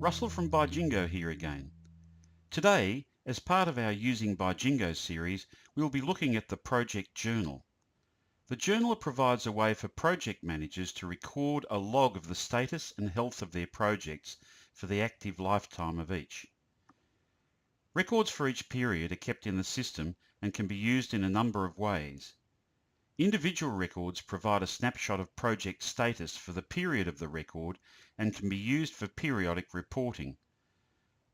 Russell from Bijingo here again. Today, as part of our Using Bijingo series, we'll be looking at the project journal. The journal provides a way for project managers to record a log of the status and health of their projects for the active lifetime of each. Records for each period are kept in the system and can be used in a number of ways. Individual records provide a snapshot of project status for the period of the record and can be used for periodic reporting.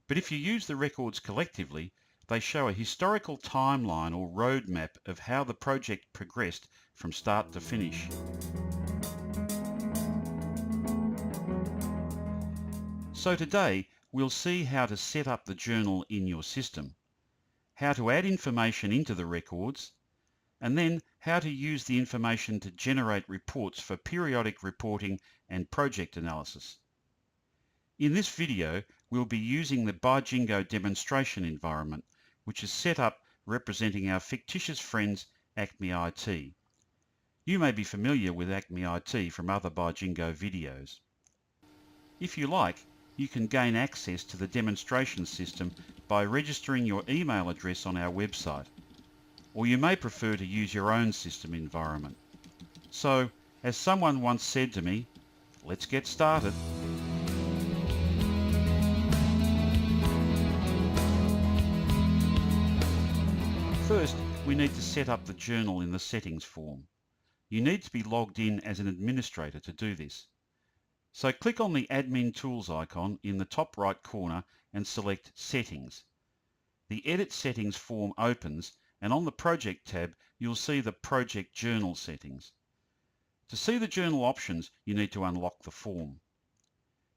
But if you use the records collectively, they show a historical timeline or roadmap of how the project progressed from start to finish. So today, we'll see how to set up the journal in your system, how to add information into the records, and then how to use the information to generate reports for periodic reporting and project analysis. In this video, we'll be using the Bijingo demonstration environment, which is set up representing our fictitious friends Acme IT. You may be familiar with Acme IT from other Bijingo videos. If you like, you can gain access to the demonstration system by registering your email address on our website, or you may prefer to use your own system environment. So, as someone once said to me, let's get started. First, we need to set up the journal in the settings form. You need to be logged in as an administrator to do this. So click on the Admin Tools icon in the top right corner and select Settings. The Edit Settings form opens, and on the Project tab, you'll see the Project Journal settings. To see the journal options, you need to unlock the form.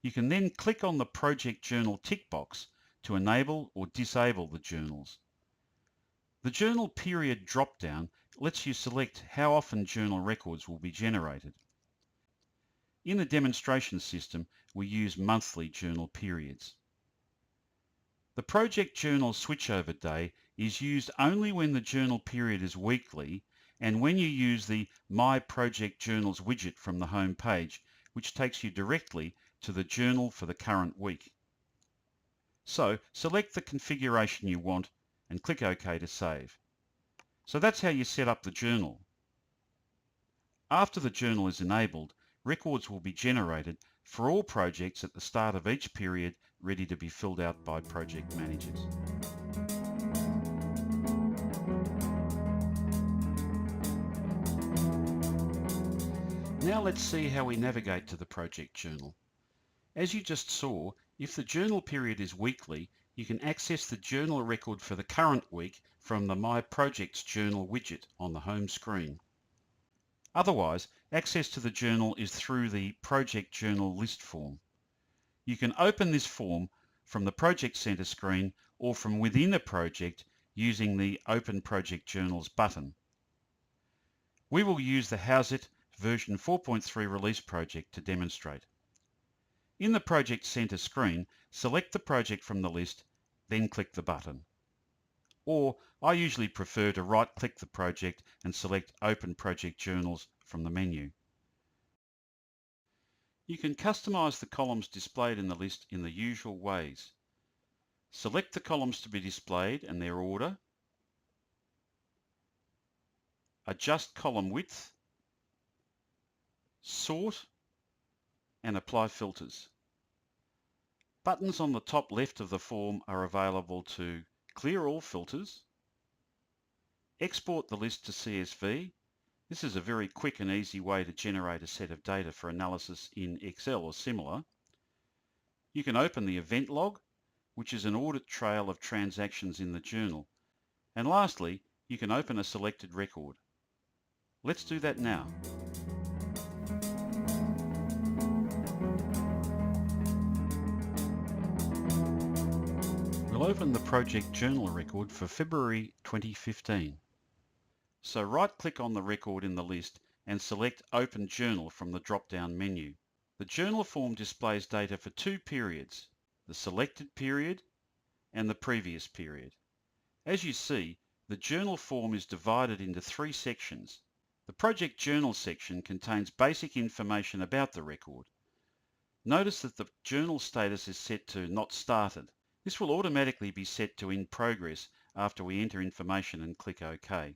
You can then click on the Project Journal tick box to enable or disable the journals. The Journal Period drop-down lets you select how often journal records will be generated. In the demonstration system, we use monthly journal periods. The Project Journal switchover day is used only when the journal period is weekly and when you use the My Project Journals widget from the home page, which takes you directly to the journal for the current week. So select the configuration you want and click OK to save. So that's how you set up the journal. After the journal is enabled, records will be generated for all projects at the start of each period, ready to be filled out by project managers. Now let's see how we navigate to the project journal. As you just saw, if the journal period is weekly, you can access the journal record for the current week from the My Projects Journal widget on the home screen. Otherwise, access to the journal is through the Project Journal list form. You can open this form from the Project Center screen or from within a project using the Open Project Journals button. We will use the How's It version 4.3 release project to demonstrate. In the Project Center screen, select the project from the list, then click the button. Or I usually prefer to right-click the project and select Open Project Journals from the menu. You can customize the columns displayed in the list in the usual ways. Select the columns to be displayed and their order. Adjust column width. Sort and apply filters. Buttons on the top left of the form are available to clear all filters, export the list to CSV. This is a very quick and easy way to generate a set of data for analysis in Excel or similar. You can open the event log, which is an audit trail of transactions in the journal. And lastly, you can open a selected record. Let's do that now. We'll open the project journal record for February 2015. So right-click on the record in the list and select Open Journal from the drop-down menu. The journal form displays data for two periods, the selected period and the previous period. As you see, the journal form is divided into three sections. The project journal section contains basic information about the record. Notice that the journal status is set to Not Started. This will automatically be set to In Progress after we enter information and click OK.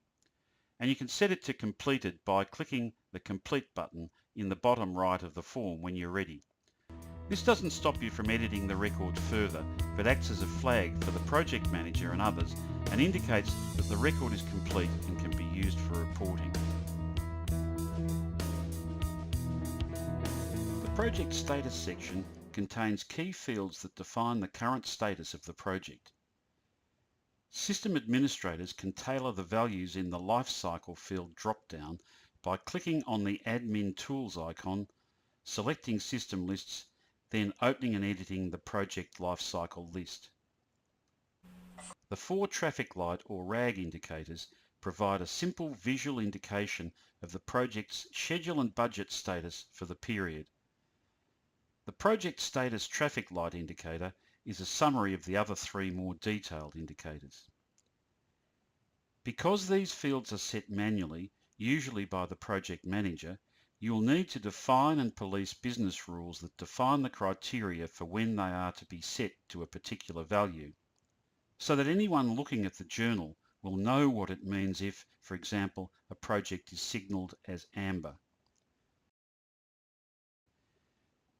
And you can set it to Completed by clicking the Complete button in the bottom right of the form when you're ready. This doesn't stop you from editing the record further, but acts as a flag for the project manager and others and indicates that the record is complete and can be used for reporting. The Project Status section contains key fields that define the current status of the project. System administrators can tailor the values in the Lifecycle field drop-down by clicking on the Admin Tools icon, selecting System Lists, then opening and editing the Project Lifecycle list. The 4 traffic light or RAG indicators provide a simple visual indication of the project's schedule and budget status for the period. The Project Status traffic light indicator is a summary of the other 3 more detailed indicators. Because these fields are set manually, usually by the project manager, you will need to define and police business rules that define the criteria for when they are to be set to a particular value, so that anyone looking at the journal will know what it means if, for example, a project is signalled as amber.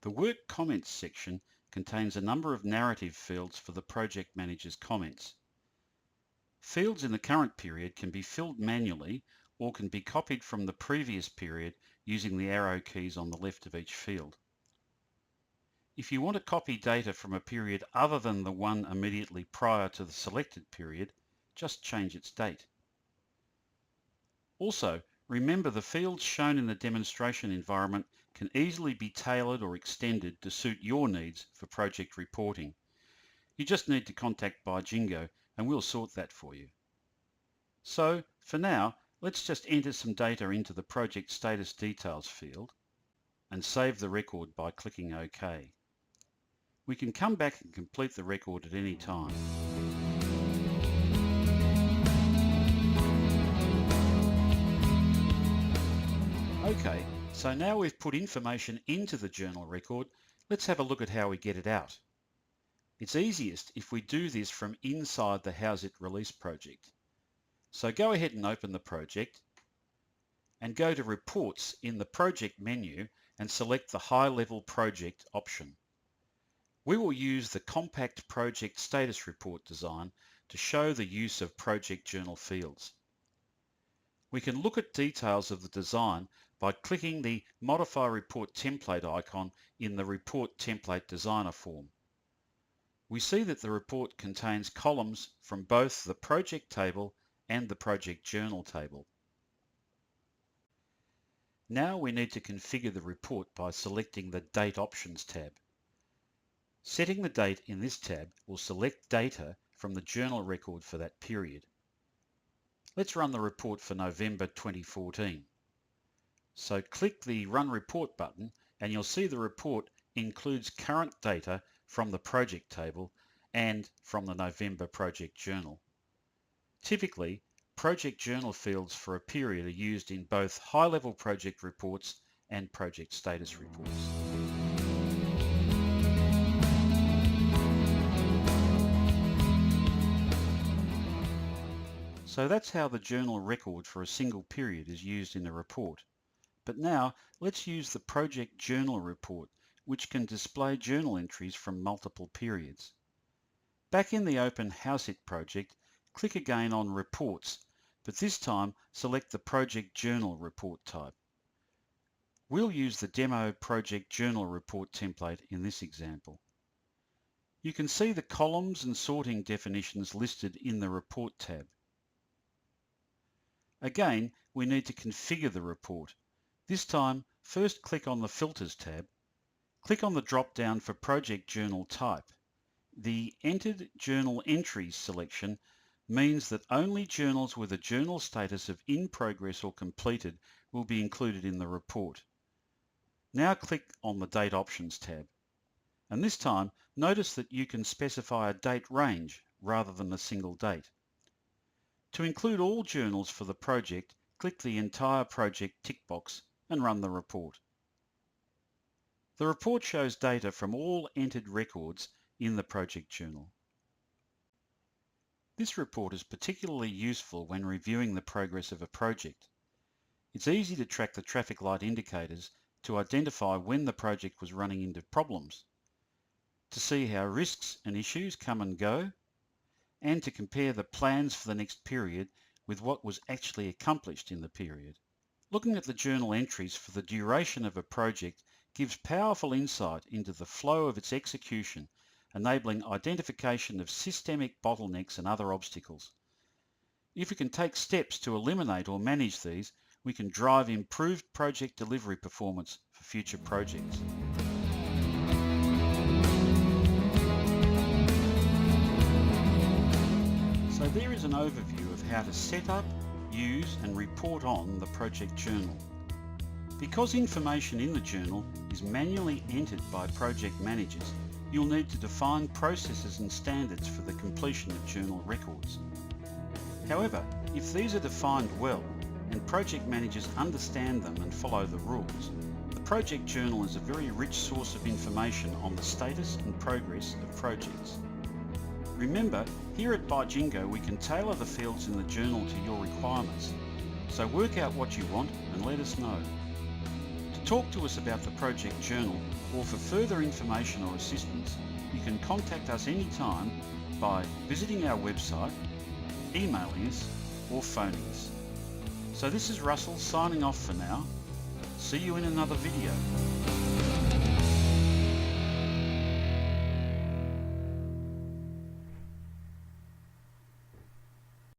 The Work Comments section contains a number of narrative fields for the project manager's comments. Fields in the current period can be filled manually or can be copied from the previous period using the arrow keys on the left of each field. If you want to copy data from a period other than the one immediately prior to the selected period, just change its date. Also, remember the fields shown in the demonstration environment can easily be tailored or extended to suit your needs for project reporting. You just need to contact Bijingo and we'll sort that for you. So, for now, let's just enter some data into the Project Status Details field and save the record by clicking OK. We can come back and complete the record at any time. Okay, so now we've put information into the journal record, let's have a look at how we get it out. It's easiest if we do this from inside the How's It Release project. So go ahead and open the project and go to Reports in the Project menu and select the High Level Project option. We will use the Compact Project Status Report design to show the use of project journal fields. We can look at details of the design by clicking the Modify Report Template icon in the Report Template Designer form. We see that the report contains columns from both the project table and the project journal table. Now we need to configure the report by selecting the Date Options tab. Setting the date in this tab will select data from the journal record for that period. Let's run the report for November 2014. So click the Run Report button and you'll see the report includes current data from the project table and from the November project journal. Typically, project journal fields for a period are used in both high-level project reports and project status reports. So that's how the journal record for a single period is used in a report. But now let's use the project journal report, which can display journal entries from multiple periods. Back in the open How's It project, click again on Reports, but this time select the Project Journal report type. We'll use the Demo Project Journal report template in this example. You can see the columns and sorting definitions listed in the Report tab. Again, we need to configure the report. This time, first click on the Filters tab. Click on the drop-down for Project Journal Type. The Entered Journal Entries selection means that only journals with a journal status of in progress or completed will be included in the report. Now click on the Date Options tab. And this time, notice that you can specify a date range rather than a single date. To include all journals for the project, click the Entire Project tick box and run the report. The report shows data from all entered records in the project journal. This report is particularly useful when reviewing the progress of a project. It's easy to track the traffic light indicators to identify when the project was running into problems, to see how risks and issues come and go, and to compare the plans for the next period with what was actually accomplished in the period. Looking at the journal entries for the duration of a project gives powerful insight into the flow of its execution, enabling identification of systemic bottlenecks and other obstacles. If we can take steps to eliminate or manage these, we can drive improved project delivery performance for future projects. So there is an overview of how to set up, use and report on the project journal. Because information in the journal is manually entered by project managers, you'll need to define processes and standards for the completion of journal records. However, if these are defined well and project managers understand them and follow the rules, the project journal is a very rich source of information on the status and progress of projects. Remember, here at Bijingo we can tailor the fields in the journal to your requirements, so work out what you want and let us know. To talk to us about the project journal or for further information or assistance, you can contact us anytime by visiting our website, emailing us or phoning us. So this is Russell signing off for now. See you in another video.